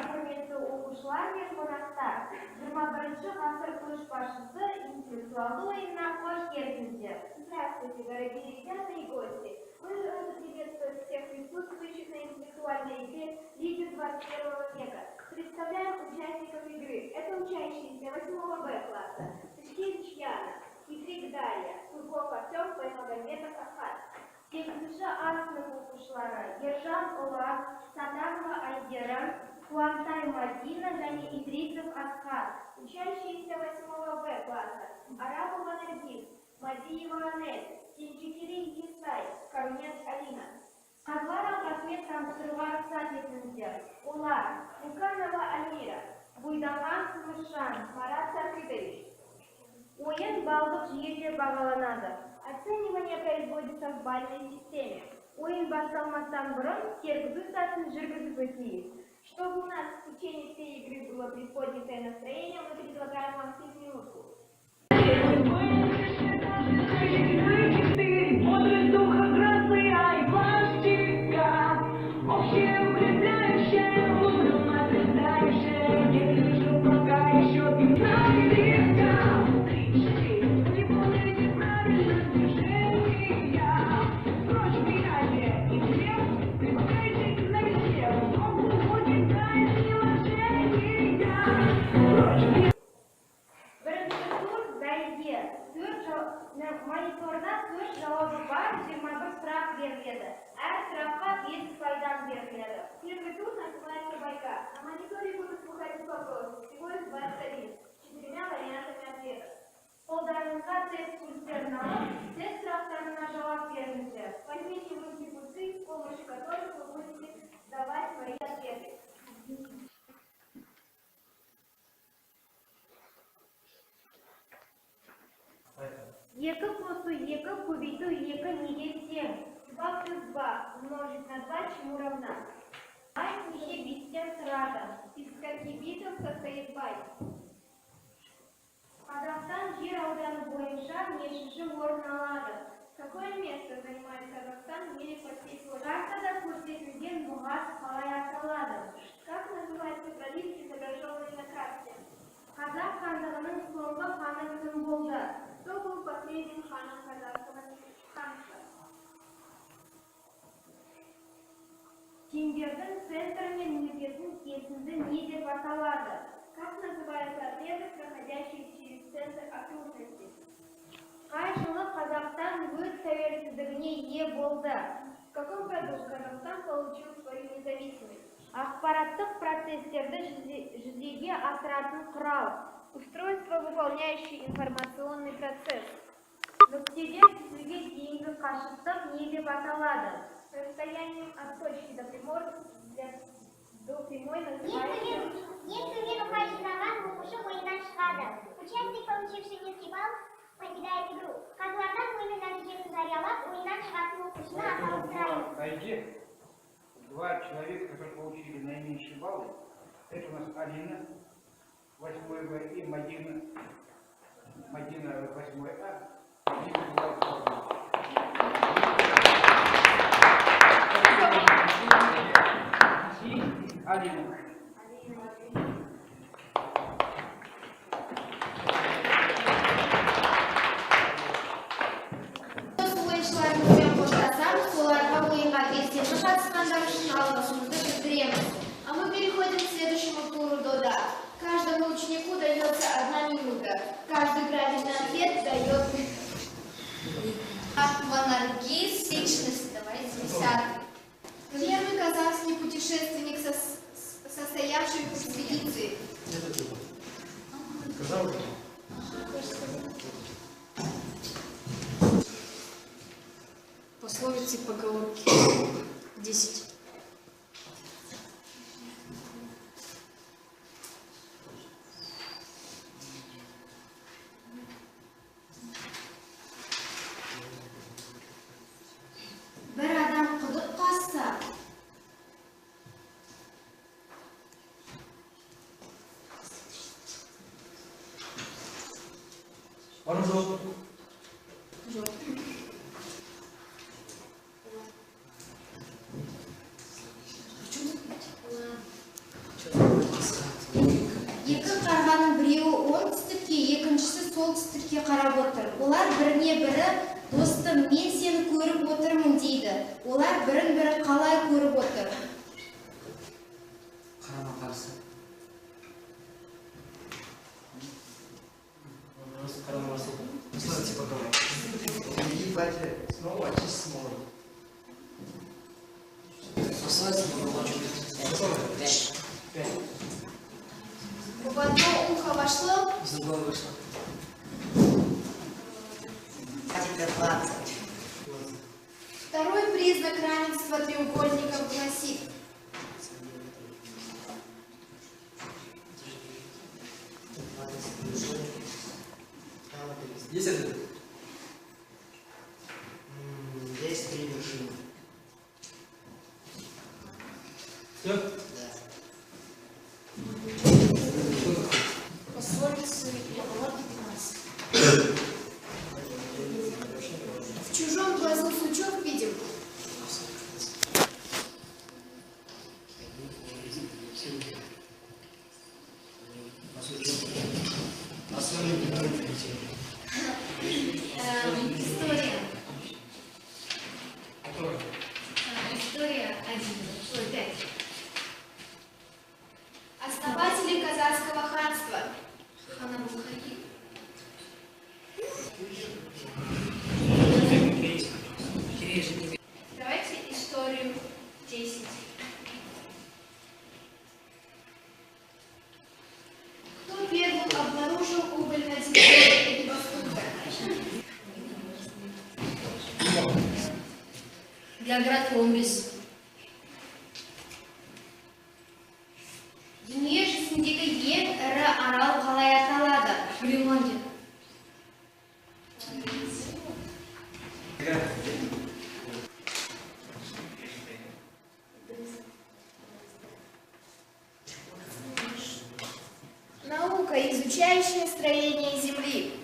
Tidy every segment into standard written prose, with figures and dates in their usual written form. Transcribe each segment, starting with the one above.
құрметті оқушылар мен қонақтар, 21 ғасыр көшбасшысы интеллектуалды ойынына қош келдіңіздер. Здравствуйте, дорогие ребята и гости. Мы рады приветствовать всех присутствующих на интеллектуальной игре Лиги 21 века. Представляем участников игры. Это учащиеся 8 Б класса. Тышкевич Яна, Хитрик Дарья, Сурков Артем, Баймагомедов Ахат. 8-ші А сынып оқушылары Ержан Олар, Сатарова Айдера, Куантай Мадина және Идрисов Асхат. Учащиеся 8 Б класса Арапова Наргиз, Мадиева Анель, Тинчикерей Есай, Корнет Алина. Қазлар Ахмет таныстыруға рұқсат етіңіздер. Олар Муканова Амира, Буйдаған Смышан, Марат Саркидович. Ойын балдық жүйеде бағаланады. Оценивание производится в бальной системе. Ойын басталмастан бұрын тергізу сатысын жүргізіп өтейік. Чтобы у нас в течение всей игры было приподнятое настроение, мы предлагаем вам минутку. Мониторда 4 жауабы бар, 21 сұрақ беріледі. Әр сұраққа 5 пайдан беріледі. Первый тур называется «Байка». На мониторе будут выходить вопросы. Всего из 21, с 4 вариантами ответа. Қолдарыңызға тест пульстерін алып, тест сұрақтарына жауап беріңіздер. Возьмите в руки пульсы, с помощью которых вы будете давать свои ответы. Екі қосу екі, көбейту екі неге тең. 2 плюс 2 умножить на 2 чему равна? Байт неше биттен тұрады? Из скольки битов состоит байт? Қазақстан жер ауданы бойынша нешінші орын алады? Какое место занимает Казахстан в мире по всей площади? Картада көрсетілген бұғаз қалай аталады? Как называется пролив, изображенный на карте? Қазақ хандығының соңғы ханы кім болды? Кто был последним ханом казахского ханства? Теңдердің центрі мен нүктесін кесінді не деп аталады? Как называется отрезок, проходящий через центр окружности? Қай жылы Қазақстан өз тәуелсіздігіне ие болды? В каком году Казахстан получил свою независимость? Ақпараттық процесстерді жүзеге асыратын құрал. Устройство, выполняющее информационный процесс. Нүктеден түзуге дейінгі қашықтық не деп аталады? Расстоянием от точки до прямой называется... Если вверх жинаған оқушы ойыннан шығады. Участник, получивший низкий балл, покидает игру. Қазылардан ойынның нәтижесін жариялап, ойыннан шығатын оқушыны аталып сұраймыз. 2 человека, которые получили наименьшие баллы, это у нас Алина, 8 Б, и Мадина 8 А. Алина. А мы переходим к следующему туру Дода. Каждому ученику дается 1 минута. Каждый правильный ответ дает Наргиз. Личность, давайте 10. Первый казахский путешественник, состоявший в экспедиции. Пословицы, поговорки. 10. Bir adam құдық қазса, Жоқ. солтүстікке қарап отыр. Олар біріне бірі достым, мен сені көріп отырмын дейді. Олар бірін-бірі қалай көріп отыр? Қарама қарсы. Қарама қарсы. Что типа говорит? Ебать, снова очистить смолу. Послать пять. В одно ухо вошло, В другое вышло. Теперь 20. второй признак равенства треугольников гласит. Есть ответ? Есть 3 вершины. Все? Да. Пословицы и поговорки 15. В чужом глазу сучок видим. История. История 5. Основатели Казанского ханства. Ханабухари. Давайте историю 10. Кто первым обнаружил уголь на территории Востока? География Умбис. Дүние жүзіндегі ең ірі арал қалай аталады? Гренландия. Наука, изучающая строение Земли.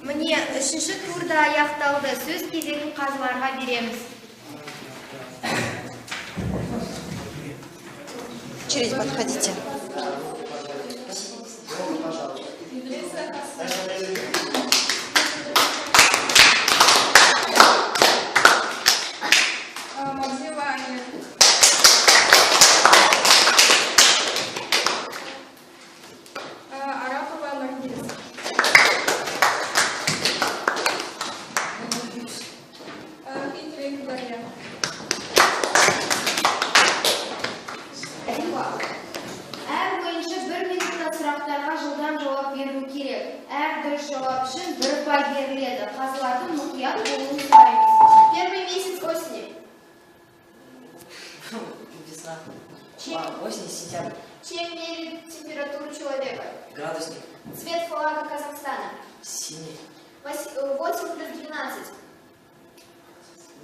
Міне, үшінші турда аяқталды. Сөз кезегін қазыларға береміз. Через подходите. Морзевание. Арапова Наргиз. Хитрый Дарья. Әр бойынша 1 минутта сұрақтарға жылдам жауап беру керек. Әр дұрыс жауап үшін 1 бай беріледі. Қазылардың мұқият болуын сұраймыз. Первый месяц осени. Весна. Чем? Осень, сентябрь. Чем меряют температуру человека? Градусник. Цвет флага Казахстана. Синий. 8 плюс 12.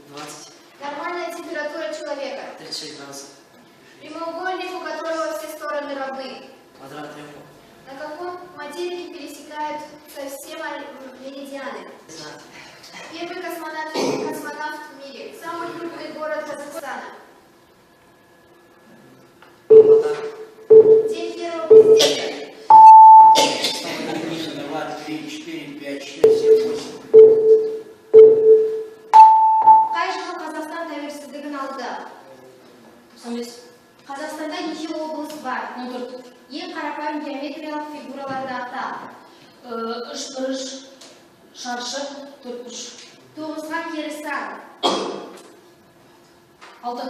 20. Нормальная температура человека. 36 градусов. Прямоугольник, у которого все стороны равны. Квадрат треугольник. На каком материке пересекаются все меридианы? Не знаю. Первый космонавт в мире. Самый крупный город Казахстана. Вода. День первого президента. 1, 2, 3, 4, 5, 6, 7, 8. Қай жылы Қазақстан тәуелсіздігін алды? 95. Қазақстанда неше облыс бар? 14. Ең қарапайым геометриялық фигураларды ата. Үш шаршы, 4 үш. 9-ға кері сан. 6.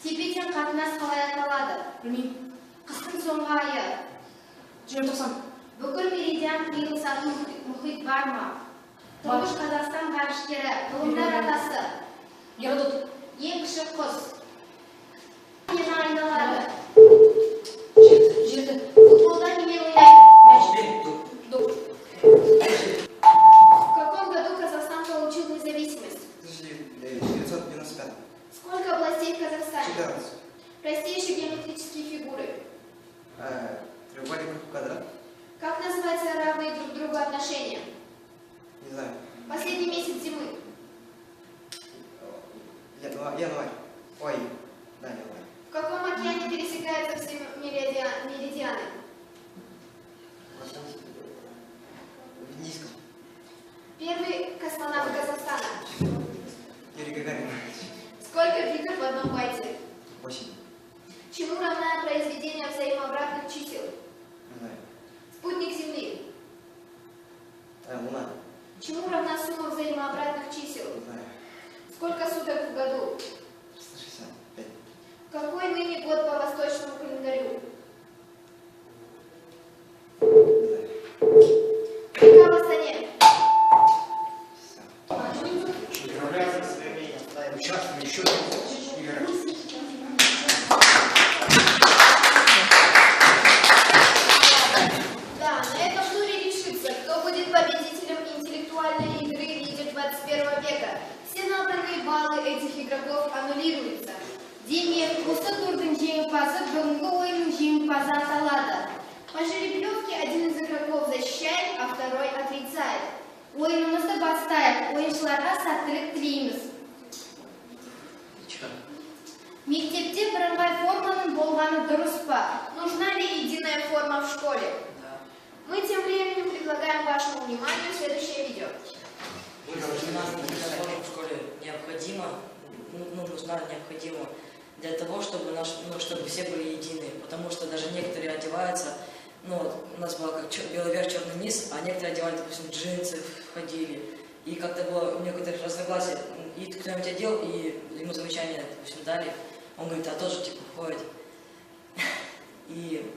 Тепе-тең қатынас қалай аталады? Білмеймін. Қыстың соңғы айы. 90. Бүкіл меридиан қиылысатын мұхит бар ма? Тұңғыш Қазақстан ғарышкері, ғылымдар атасы. Геродот. Ең кіші құс. Нені айналады? Жерді. Футболда немен ойнайды? Доп. В каком году Казахстан получил независимость? 1995. Сколько областей в Казахстане? 14. Простейшие геометрические фигуры. Треугольник квадрат. Как называются равные друг другу отношения? Не знаю. Последний месяц зимы. Январь. Ой, Гагарин. Сколько битов в одном байте? 8. Чему равна произведение взаимообратных чисел? Не знаю. Спутник Земли. Луна. Чему равна сумма взаимообратных чисел? Не знаю. Сколько суток в году? 165. Какой ныне год по восточному календарю? Не знаю. Река в Астане. Участвуем еще играть. Да, на этом туре решится, кто будет победителем интеллектуальной игры «Лидер 21 века». Все набранные баллы этих игроков аннулируются. Демек, осы турдың жеңімпазы бүгінгі ойынның жеңімпазы аталады. По жеребьевке один из игроков защищает, а второй отрицает. Ойынымызды бастайық, ойыншыларға сәттілік тілейміз. Мектепте бірыңғай форманың болғаны дұрыс па? Нужна ли единая форма в школе? Мы тем временем предлагаем вашему вниманию следующее видео. В школе необходимо, нужна необходимо для того, чтобы чтобы все были едины, потому что даже некоторые одеваются, у нас было как белый верх, черный низ, а некоторые одевали, допустим, джинсы, ходили, и как-то было у некоторых разногласий, и кто-нибудь одел, и ему замечание, допустим, дали, он говорит, а тоже типа ходит. И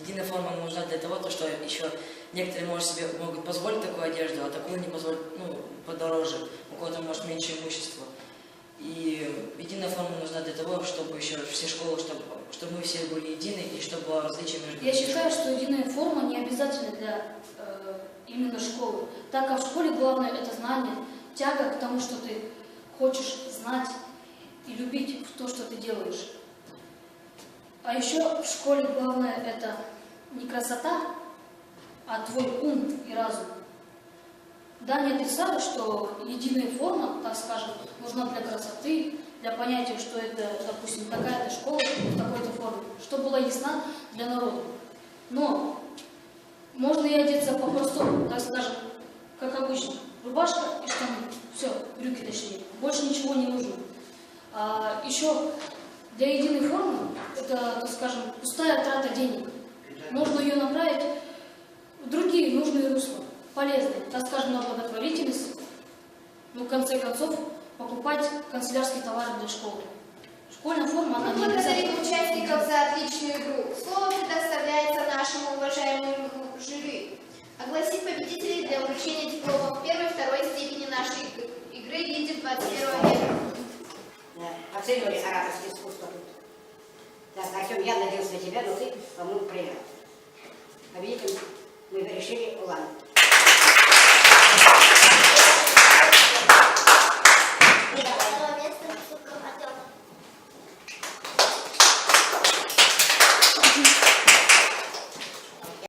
единая форма нужна для того, что еще некоторые могут позволить такую одежду, а такую не позволить, подороже, у кого-то может меньше имущества. И единая форма нужна для того, чтобы еще все школы, чтобы мы все были едины и чтобы было различие между Я считаю, что единая форма не обязательна для именно школы, так как в школе главное это знание, тяга к тому, что ты хочешь знать и любить то, что ты делаешь. А еще в школе главное это не красота, а твой ум и разум. Да, не отрицаю, что единая форма, так скажем, нужна для красоты, для понятия, что это, допустим, такая-то школа в такой-то форме, чтобы была ясна для народа. Но можно и одеться по-простому, так скажем, как обычно. Рубашка и штаны. Все, брюки точнее. Больше ничего не нужно. А еще для единой формы это, так скажем, пустая трата денег. Можно ее направить в другие нужные русла, полезные, так скажем, на благотворительность, в конце концов, покупать канцелярские товары для школы. Школьная форма, она не Благодарим обязательно. участников за отличную игру. Слово предоставляется нашему уважаемому жюри. Огласить победителей для вручения дипломов первой и второй степени нашей игры «Лидер 21 века». Оценивали ораторское искусство тут. Так, Артем, я надеялся на тебя, но ты, по-моему, проиграл. Победителем мы решили Улан.